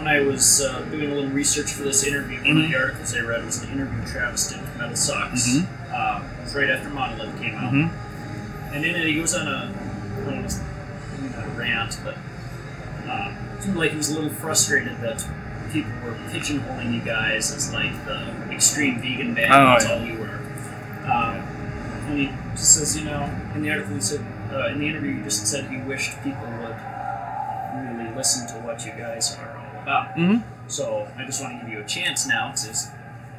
when I was doing a little research for this interview, one of the articles I read was an interview Travis did with Metal Sucks. It was right after Monolith came out. And in it, he goes on a, I don't know, not a rant, but it seemed like he was a little frustrated that people were pigeonholing you guys as like the extreme vegan band. That's all you were. And he just says, you know, in the article he said, in the interview he just said he wished people would really listen to what you guys are all about. So I just want to give you a chance now to just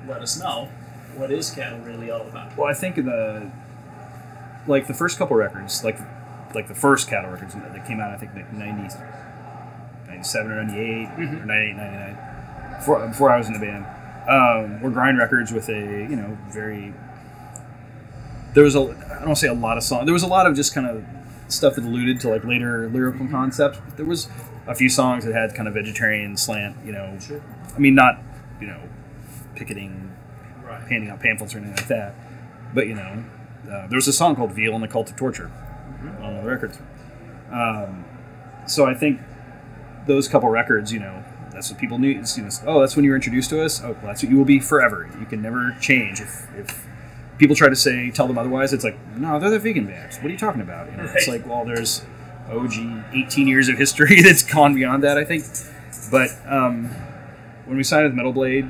let us know, what is Cattle really all about? Well, I think the first couple records, like the first Cattle records that came out, I think like 97 or 98 or 98, 99, before I was in the band, were grind records with a, you know, very... There was I don't want to say a lot of songs. There was a lot of just kind of stuff that alluded to like later lyrical concepts. There was a few songs that had kind of vegetarian slant, you know. Sure. I mean, not, you know, picketing, handing out pamphlets or anything like that. But, you know, there was a song called Veal and the Cult of Torture on the records. So I think those couple records, you know, that's what people knew. You know, oh, that's when you were introduced to us? Oh, well, that's what you will be forever. You can never change. If people try to tell them otherwise, it's like, no, they're the vegan bands. What are you talking about? You know, It's like, well, there's 18 years of history that's gone beyond that, I think. But when we signed with Metal Blade,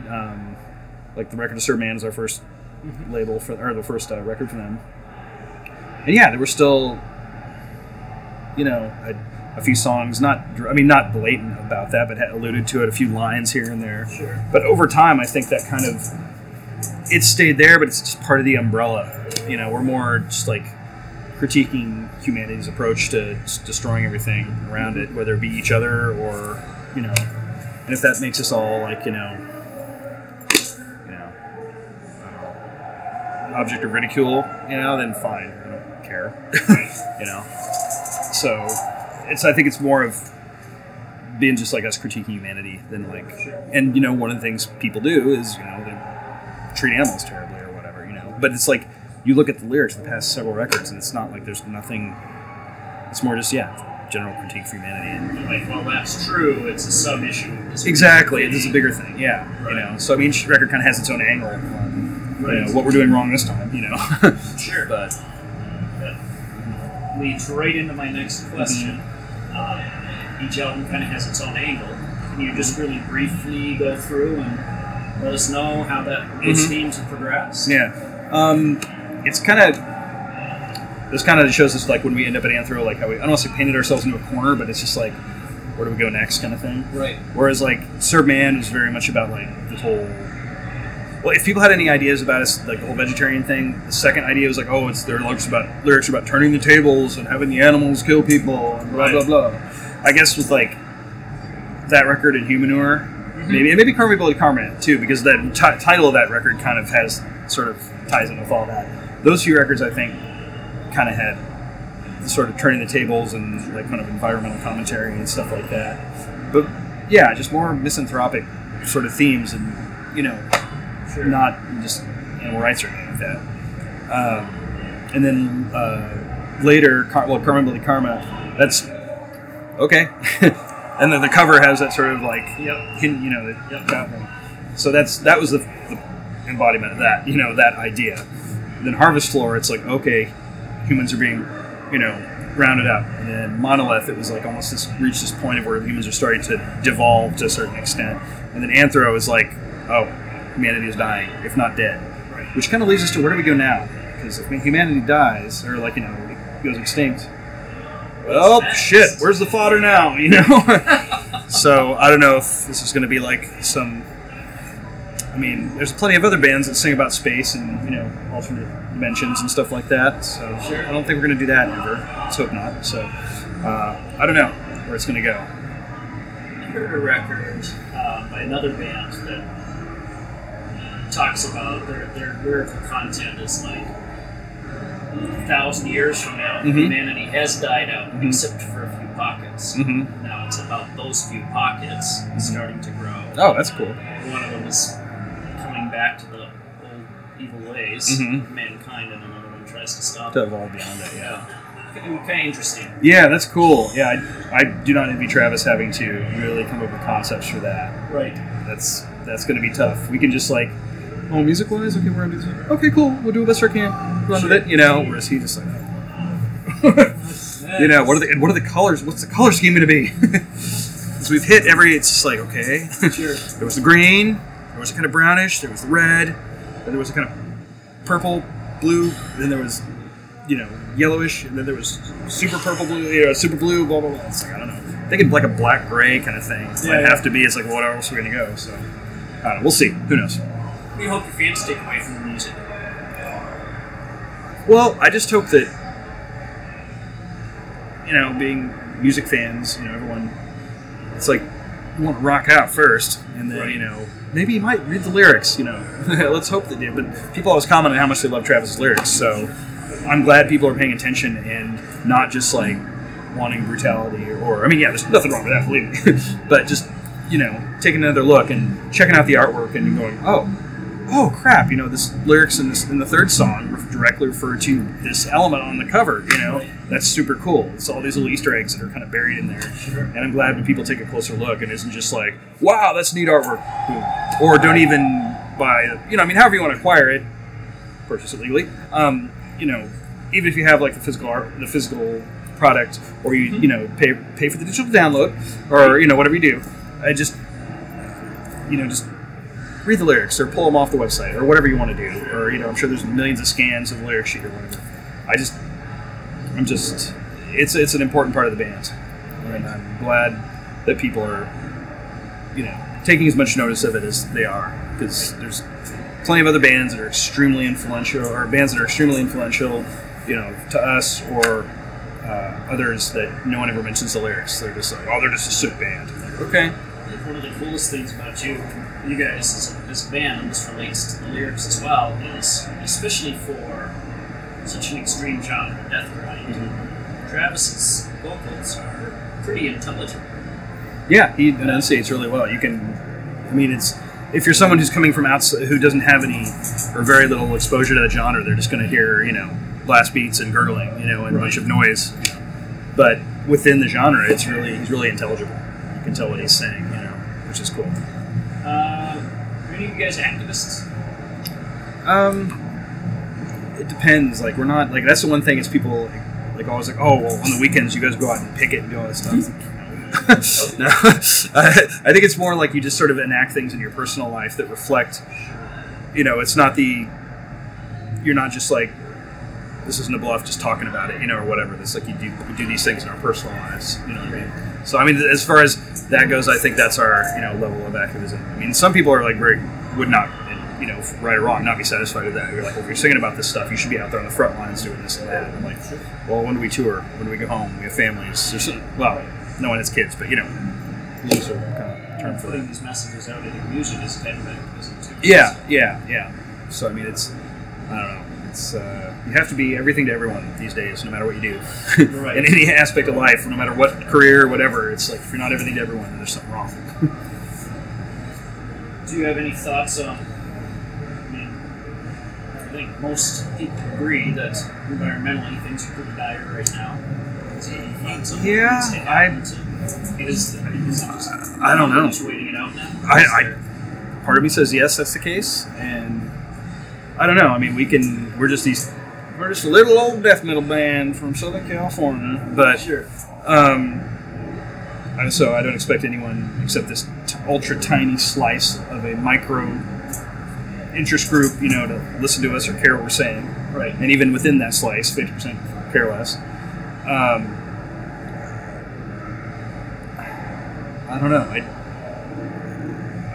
like the record of Sir Man is our first label or the first record for them. And yeah, there were still, you know, a few songs, not blatant about that, but had alluded to it, a few lines here and there. Sure. But over time, I think that kind of, it stayed there, but it's just part of the umbrella. You know, we're more just like critiquing humanity's approach to destroying everything around it, whether it be each other or, you know, and if that makes us all like, you know, object of ridicule, you know, then fine, I don't care. You know, so I think it's more of being just like us critiquing humanity than like, and you know, one of the things people do is, you know, they treat animals terribly or whatever, you know, but it's like you look at the lyrics of the past several records and it's not like there's nothing, it's more just general critique for humanity. And like, well, that's true, it's a sub-issue. Exactly, it's a bigger thing, you know, so I mean, each record kind of has its own angle on, you know, what we're doing wrong this time, you know. Sure. But that leads right into my next question. Each album kind of has its own angle. Can you just really briefly go through and let us know how those themes have progressed? Yeah. It's kind of... This kind of shows us, like, when we end up at Anthro, like, how we... I don't want to say painted ourselves into a corner, but it's just like, where do we go next kind of thing? Right. Whereas, like, Sir Man is very much about, like, this whole... Well, if people had any ideas about us, like the whole vegetarian thing, the second idea was like, oh, it's their lyrics about turning the tables and having the animals kill people and blah blah blah. I guess with like that record and Humanure, maybe Karma Ability Karma too, because the title of that record kind of sort of ties in with all that. Those few records, I think, kind of had sort of turning the tables and like kind of environmental commentary and stuff like that. But yeah, just more misanthropic sort of themes and, you know. Sure. Not just animal rights or anything like that. And then later, Karma Ability Karma, that's okay. And then the cover has that sort of like, hidden, you know, that one. So that was the embodiment of that, you know, that idea. And then Harvest Floor, it's like, okay, humans are being, you know, rounded up. And then Monolith, it was like almost reached this point of where humans are starting to devolve to a certain extent. And then Anthro is like, oh, humanity is dying, if not dead. Right. Which kind of leads us to where do we go now? Because if humanity dies, or like, you know, it goes extinct, well, shit, where's the fodder now, you know? So, I don't know if this is going to be like some... I mean, there's plenty of other bands that sing about space and, you know, alternate dimensions and stuff like that. So, I don't think we're going to do that ever. Let's hope not. So, I don't know where it's going to go. I heard a record by another band that talks about their lyrical content is like 1,000 years from now, humanity has died out except for a few pockets. Now it's about those few pockets starting to grow. Oh, that's cool. One of them is coming back to the old evil ways of mankind, and another one tries to stop to evolve beyond it. Yeah. kind of interesting. Yeah, that's cool. Yeah, I do not envy Travis having to really come up with concepts for that. Right. That's going to be tough. We can just like, oh, music-wise, okay, we're going to do this. Okay, cool. We'll do the best we can. Run with it, you know. Whereas he just like, you know, what are the colors? What's the color scheme going to be? Because we've hit every. It's just like, okay. Sure. There was the green. There was a kind of brownish. There was the red. Then there was a kind of purple, blue. Then there was, you know, yellowish. And then there was super purple, blue. You know, super blue. Blah blah blah. It's like, I don't know. Thinking like a black gray kind of thing. It might have to be. It's like, well, what else are we going to go? So I don't know. We'll see. Who knows? What do you hope your fans take away from the music? Well, I just hope that, you know, being music fans, you know, everyone, it's like, you want to rock out first, and then, you know, maybe you might read the lyrics, you know. Let's hope they do. But people always comment on how much they love Travis's lyrics, so I'm glad people are paying attention and not just, like, wanting brutality or I mean, yeah, there's nothing wrong with that, believe me. But just, you know, taking another look and checking out the artwork and going, oh crap, you know, this lyrics in the third song directly refer to this element on the cover, you know. That's super cool. It's all these little Easter eggs that are kind of buried in there. Sure. And I'm glad when people take a closer look and isn't just like, wow, that's neat artwork, boom. Or don't even buy, you know, I mean, however you want to acquire it, purchase it legally, you know, even if you have like the physical product, or you know, pay for the digital download, or, you know, whatever you do, I just, you know, just read the lyrics or pull them off the website or whatever you want to do. Or, you know, I'm sure there's millions of scans of the lyric sheet or whatever. I'm just, it's an important part of the band. And I'm glad that people are, you know, taking as much notice of it as they are. Because there's plenty of other bands that are extremely influential, or bands that are extremely influential, you know, to us or others that no one ever mentions the lyrics. They're just like, oh, they're just a sick band. Like, okay. One of the coolest things about you guys as a band, and this relates to the lyrics as well, is especially for such an extreme genre, death grind, Travis's vocals are pretty intelligent. Yeah, he enunciates really well. You can, I mean, it's, if you're someone who's coming from outside, who doesn't have any or very little exposure to that genre, they're just going to hear, you know, blast beats and gurgling, you know, and a bunch of noise. But within the genre, he's really intelligible. You can tell what he's saying, you know, which is cool. Are any of you guys activists? It depends. Like, we're not, like, that's the one thing is people, like always like, oh, well, on the weekends you guys go out and picket and do all that stuff. No. I think it's more like you just sort of enact things in your personal life that reflect, you know, it's not you're not just like, this isn't a bluff just talking about it, you know, or whatever. It's like we do these things in our personal lives, you know what I mean? So, I mean, as far as that goes, I think that's our, you know, level of activism. I mean, some people are like would not, you know, right or wrong, not be satisfied with that. You're like, well, if you're singing about this stuff, you should be out there on the front lines doing this and that. And I'm like, well, when do we tour? When do we go home? We have families. Well, no one has kids, but, you know, loser kind of term for putting these messages out in your music is kind of activism too. Yeah. So, I mean, it's, I don't know. It's, you have to be everything to everyone these days, no matter what you do. Right. In any aspect of life, no matter what career, whatever. It's like, if you're not everything to everyone, then there's something wrong. Do you have any thoughts on, I mean, I think most people agree that environmentally things are pretty dire right now. I don't know. Just waiting it out now? Part of me says yes, that's the case, and I don't know. I mean, we're just a little old death metal band from Southern California, but sure. So I don't expect anyone except this ultra tiny slice of a micro interest group, you know, to listen to us or care what we're saying. Right. And even within that slice, 50% care less. I don't know.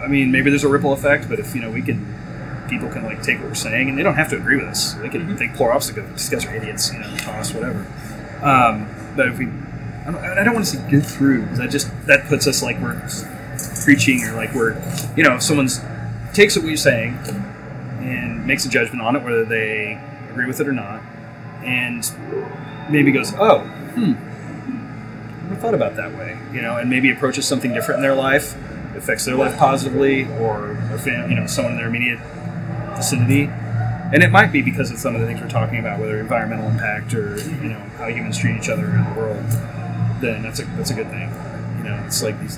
I mean, maybe there's a ripple effect, but if, you know, people can like take what we're saying, and they don't have to agree with us. They can think polar opposite, go, these guys are idiots, you know, toss whatever. But if I don't want to say get through, because that puts us like we're preaching, or like we're, you know, if someone's takes what we're saying and makes a judgment on it, whether they agree with it or not, and maybe goes, oh, I never thought about it that way, you know, and maybe approaches something different in their life, affects their life positively, or their family, you know, someone in their immediate vicinity, And it might be because of some of the things we're talking about, whether environmental impact or how humans treat each other in the world. Then that's a good thing. It's like these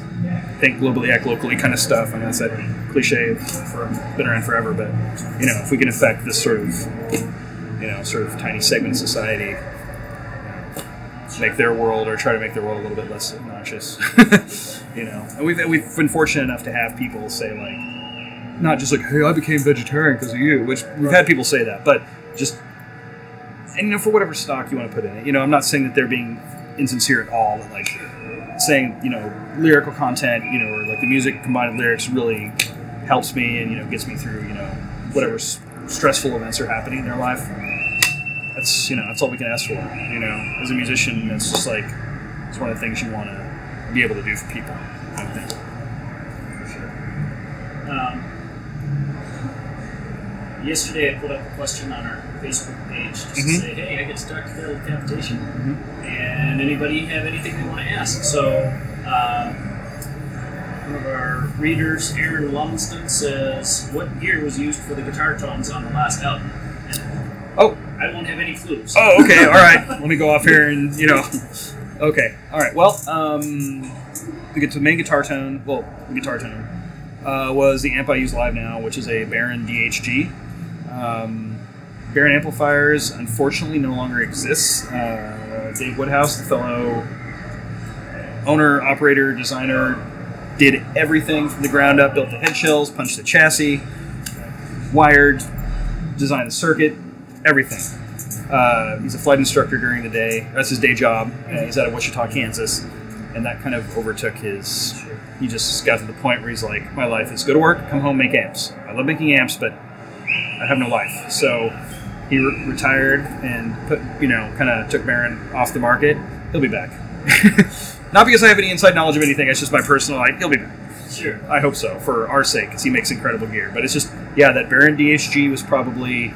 think globally, act locally kind of stuff. I mean, that's that cliche been around forever. But if we can affect this sort of tiny segment of society, make their world or try to make their world a little bit less obnoxious, And we've been fortunate enough to have people say like, not just like, hey, I became vegetarian because of you, which we've had people say that, but just, and for whatever stock you want to put in it, I'm not saying that they're being insincere at all, but like saying, lyrical content, or like the music combined with lyrics really helps me and, gets me through, whatever stressful events are happening in their life. That's, that's all we can ask for, as a musician. It's just like, it's one of the things you want to be able to do for people, I think. For sure. Yesterday I put up a question on our Facebook page just to say, hey, I get to talk about Decapitation. And anybody have anything they want to ask? So, one of our readers, Aaron Lumsden, says, what gear was used for the guitar tones on the last album? And I won't have any clues. Oh, okay, all right. Let me go off here and, Okay, all right. Well, the main guitar tone, was the amp I use live now, which is a Baron DHG. Baron amplifiers, unfortunately, no longer exists. Dave Woodhouse, the fellow owner, operator, designer, did everything from the ground up, built the head shells, punched the chassis, wired, designed the circuit, everything. He's a flight instructor during the day. That's his day job. He's out of Wichita, Kansas. And that kind of overtook his... He just got to the point where he's like, my life is go to work, come home, make amps. I love making amps, but I have no life. So he retired and kind of took Baron off the market. He'll be back. Not because I have any inside knowledge of anything. It's just my personal, he'll be back. Sure. I hope so, for our sake, because he makes incredible gear. But it's just, that Baron DHG was probably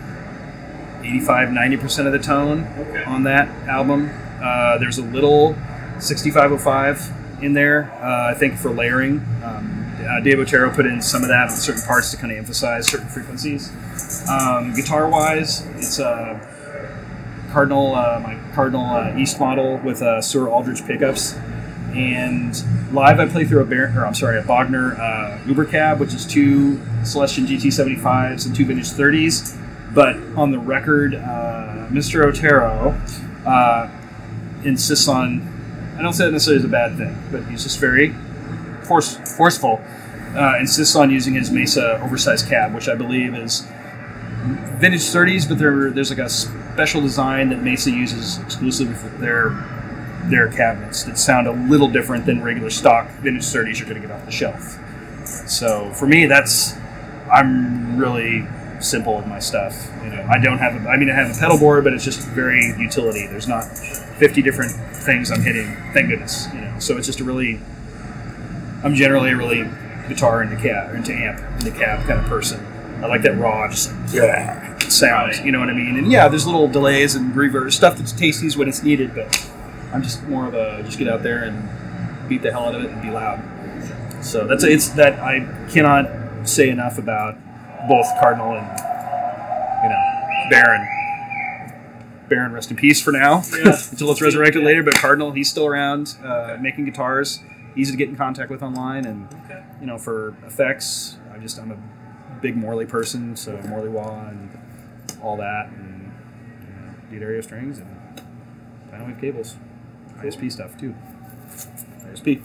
85-90% of the tone on that album. There's a little 6505 in there, I think, for layering. Dave Otero put in some of that on certain parts to kind of emphasize certain frequencies. Guitar-wise, it's a Cardinal, my Cardinal East model with Sewer Aldrich pickups. And live, I play through a Bogner Uber cab, which is 2 Celestion GT75s and 2 vintage 30s. But on the record, Mr. Otero insists on, I don't say that necessarily as a bad thing, but he's just very forceful, insists on using his Mesa oversized cab, which I believe is vintage 30s, but there's like a special design that Mesa uses exclusively for their cabinets that sound a little different than regular stock vintage 30s you're going to get off the shelf. So for me, I'm really simple with my stuff. I don't have I have a pedal board, but it's just very utility. There's not 50 different things I'm hitting, thank goodness. So it's just I'm generally a really guitar into amp in the cab kind of person. I like that raw just sound, you know what I mean? And there's little delays and reverb stuff that's tasty when it's needed, but I'm just more of a just get out there and beat the hell out of it and be loud. So it's that I cannot say enough about both Cardinal and Baron. Baron, rest in peace for now, until it's resurrected later. But Cardinal, he's still around, making guitars, easy to get in contact with online, and for effects, I'm a big Morley person, so Morley wah and all that, and D'Addario strings and Dino Wave cables, ISP stuff too. ISP.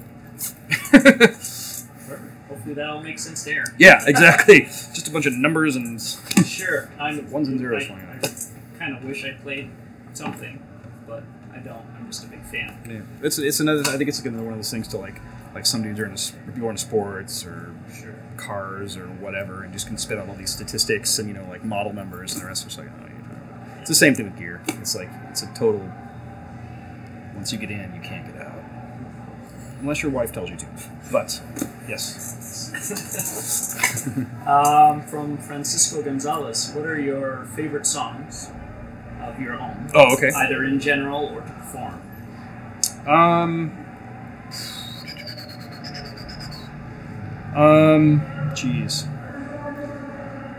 Hopefully that all makes sense to Aaron. Yeah, exactly. Just a bunch of numbers and sure. Ones and zeros. I kind of wish I played something, but I don't. I'm just a big fan. Yeah, it's another. I think it's one of those things to like some dudes are if you're into sports or cars or whatever, and just can spit out all these statistics and like model numbers and the rest. It's like it's the same thing with gear. It's like it's a total. Once you get in, you can't get out, unless your wife tells you to. But yes. From Francisco Gonzalez, what are your favorite songs of your own? Oh, okay. Either in general or to perform. Geez.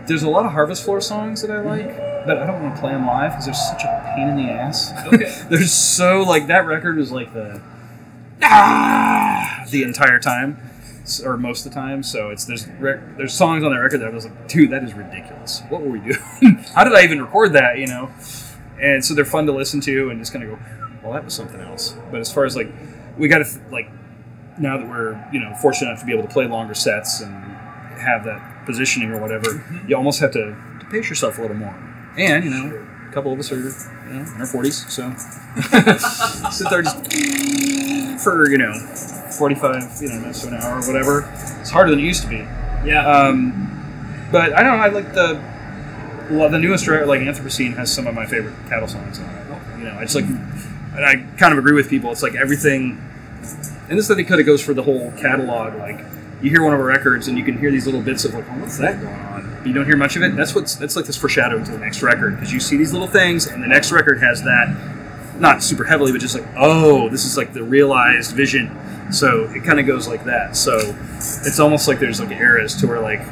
There's a lot of Harvest Floor songs that I like, but I don't want to play them live because they're such a pain in the ass. Okay. They're so, like, that record was like the entire time, or most of the time. So there's songs on that record that I was like, dude, that is ridiculous. What were we doing? How did I even record that? You know? And so they're fun to listen to, and just kind of go, well, that was something else. But as far as like, we got to like, now that we're fortunate enough to be able to play longer sets and have that positioning or whatever, you almost have to pace yourself a little more. And a couple of us are in our 40s, so sit there just for 45 minutes to an hour or whatever. It's harder than it used to be. Yeah. But I don't know. I like the newest record, like Anthropocene, has some of my favorite cattle songs on it. I just like, and I kind of agree with people. It's like everything, and this I think kind of goes for the whole catalog. Like you hear one of our records and you can hear these little bits of like, oh, what's that going on? But you don't hear much of it. That's like this foreshadowing to the next record, because you see these little things, and the next record has that, not super heavily, but just like, oh, this is like the realized vision. So it kind of goes like that. So it's almost like there's like eras to where like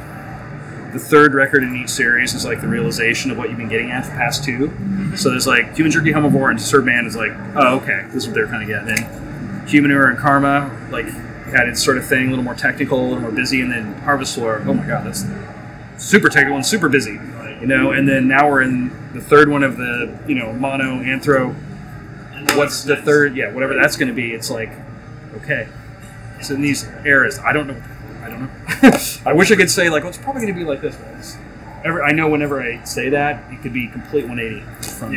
the third record in each series is like the realization of what you've been getting at the past two. So there's like Human Jerky Humivore and Disturb Man is like, oh, okay, this is what they're kind of getting. And Humanure and Karma like had its sort of thing, a little more technical, a little more busy, and then Harvest Floor, oh my god, that's super technical and super busy, and then now we're in the third one of the mono anthro. What's the third? Yeah, whatever that's going to be. It's like, okay, so in these eras, I don't know. I wish I could say like, well, it's probably going to be like this. But I know whenever I say that, it could be complete 180 from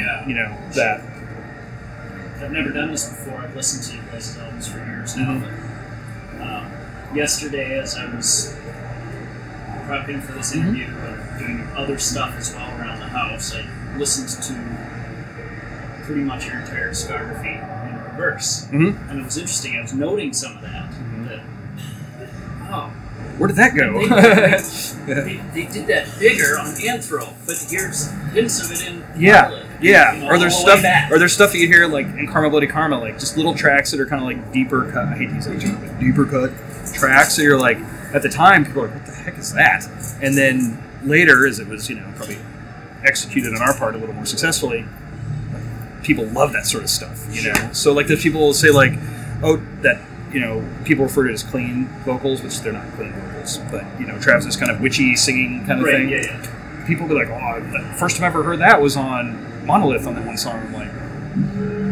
that. I've never done this before. I've listened to you guys' albums for years now. But, yesterday, as I was prepping for this interview and doing other stuff as well around the house, I listened to pretty much your entire discography in reverse. And it was interesting. I was noting some of that. Where did that go? They did that bigger on Anthro, but here's hints of it in Monolith. Yeah. Or there's stuff that you hear like in Karma Bloody Karma, like just little tracks that are kind of like deeper cut. I hate to use that term, but deeper cut tracks. So you're like, at the time, people are like, what the heck is that? And then later, as it was, probably executed on our part a little more successfully, people love that sort of stuff, So like the people will say like, oh, that, people refer to it as clean vocals, which they're not clean vocals, but, Travis's kind of witchy singing kind of thing. Yeah. People be like, oh, the first time I ever heard that was on Monolith on that one song. I'm like,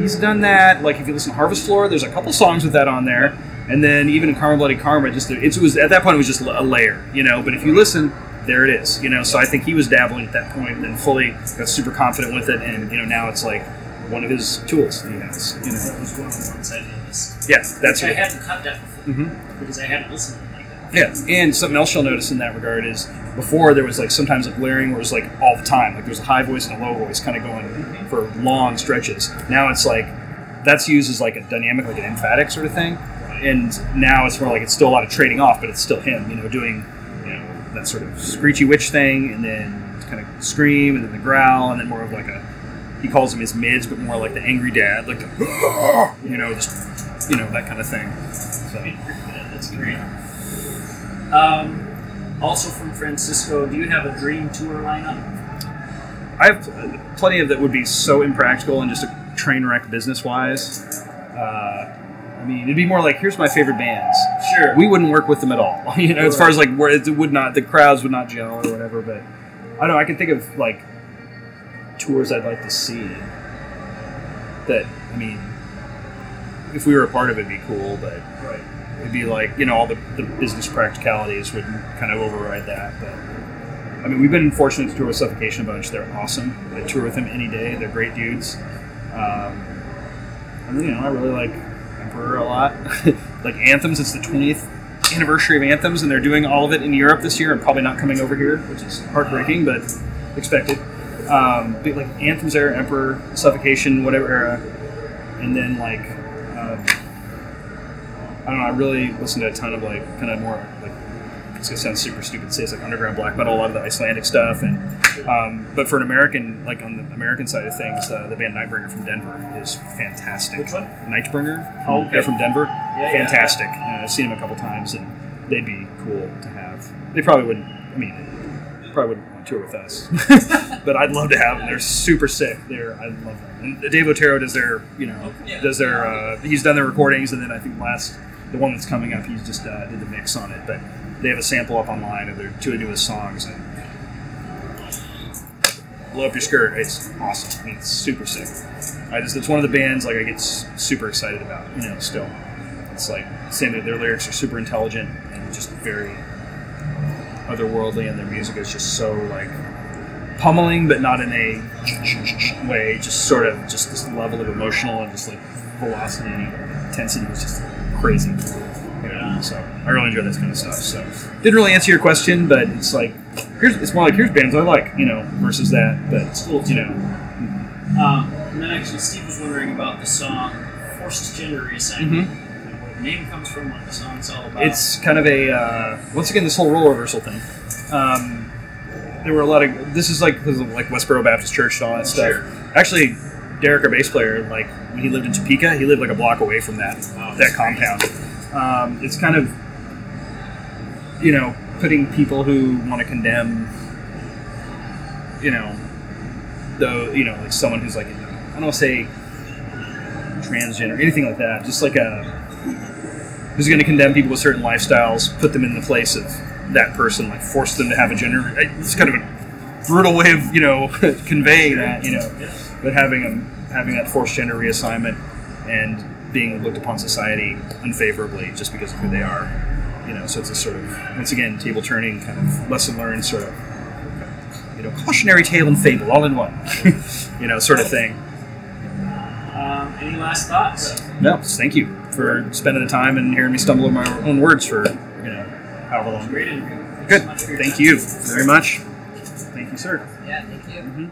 he's done that. Like, if you listen to Harvest Floor, there's a couple songs with that on there. And then even in Karma Bloody Karma, it was at that point, it was just a layer, But if you listen, there it is, So I think he was dabbling at that point and then fully got super confident with it. And, now it's like one of his tools he has, That was one of the ones I noticed. Yeah, that's I it. hadn't cut that before because I hadn't listened to it like that. Yeah, and something else you'll notice in that regard is before there was like sometimes like layering where it was like all the time, like there was a high voice and a low voice kind of going for long stretches. Now it's like that's used as like a dynamic, like an emphatic sort of thing, and now it's more like it's still a lot of trading off, but it's still him, doing that sort of screechy witch thing, and then kind of scream, and then the growl, and then more of like he calls them his mids, but more like the angry dad, like the just that kind of thing. So that's great. Also from Francisco, do you have a dream tour lineup? I have plenty of that would be so impractical and just a train wreck business-wise. I mean, it'd be more like, here's my favorite bands. Sure. We wouldn't work with them at all. As far as like where it would not, the crowds would not gel or whatever. But I don't know. I can think of like tours I'd like to see. That I mean, if we were a part of it, it'd be cool. But it'd be like all the business practicalities would kind of override that. But I mean, we've been fortunate to tour with Suffocation a bunch. They're awesome. I tour with them any day. They're great dudes. And I really like Emperor a lot. Like Anthems, it's the 20th anniversary of Anthems, and they're doing all of it in Europe this year and probably not coming over here, which is heartbreaking, but expected. But like Anthems era, Emperor, Suffocation, whatever era, and then like I don't know. I really listened to a ton of like kind of more like, it's gonna sound super stupid to say, it's like underground black metal, a lot of the Icelandic stuff, and but for an American, like on the American side of things, the band Nightbringer from Denver is fantastic. Which one? Nightbringer. Oh, okay. They're from Denver. Yeah, fantastic. I've seen them a couple times, and they'd be cool to have. They probably wouldn't. I mean, probably wouldn't want to tour with us, but I'd love to have them. They're super sick. I love them. And Dave Otero does their, he's done their recordings, and then I think the one that's coming up, he's just did the mix on it. But they have a sample up online of their 2 of the newest songs, and Blow Up Your Skirt. It's awesome. I mean, it's super sick. It's one of the bands like I get super excited about. Still, it's like saying that their lyrics are super intelligent and just very otherworldly, and their music is just so like pummeling, but not in a way. Just sort of just this level of emotional and just like velocity and intensity is just crazy. So I really enjoy this kind of stuff. So didn't really answer your question, but it's like it's more like here's bands I like, versus that. But it's cool, and then actually Steve was wondering about the song "Forced Gender Reassignment." And where the name comes from, what the song's all about. It's kind of a once again this whole role reversal thing. There were a lot of this is like Westboro Baptist Church and all that stuff. Sure. Actually, Derek, our bass player, like when he lived in Topeka, he lived like a block away from that compound. It's kind of putting people who want to condemn like someone who's like I don't want to say transgender or anything like that, just like who's going to condemn people with certain lifestyles, put them in the place of that person, like force them to have a gender. It's kind of a brutal way of conveying that, but having that forced gender reassignment and being looked upon society unfavorably just because of who they are, so it's a sort of once again table turning kind of lesson learned sort of cautionary tale and fable all in one, sort of thing. Any last thoughts? No, thank you for spending the time and hearing me stumble over my own words for however long. Great interview. Good. Thank you very much. Thank you, sir. Yeah, thank you.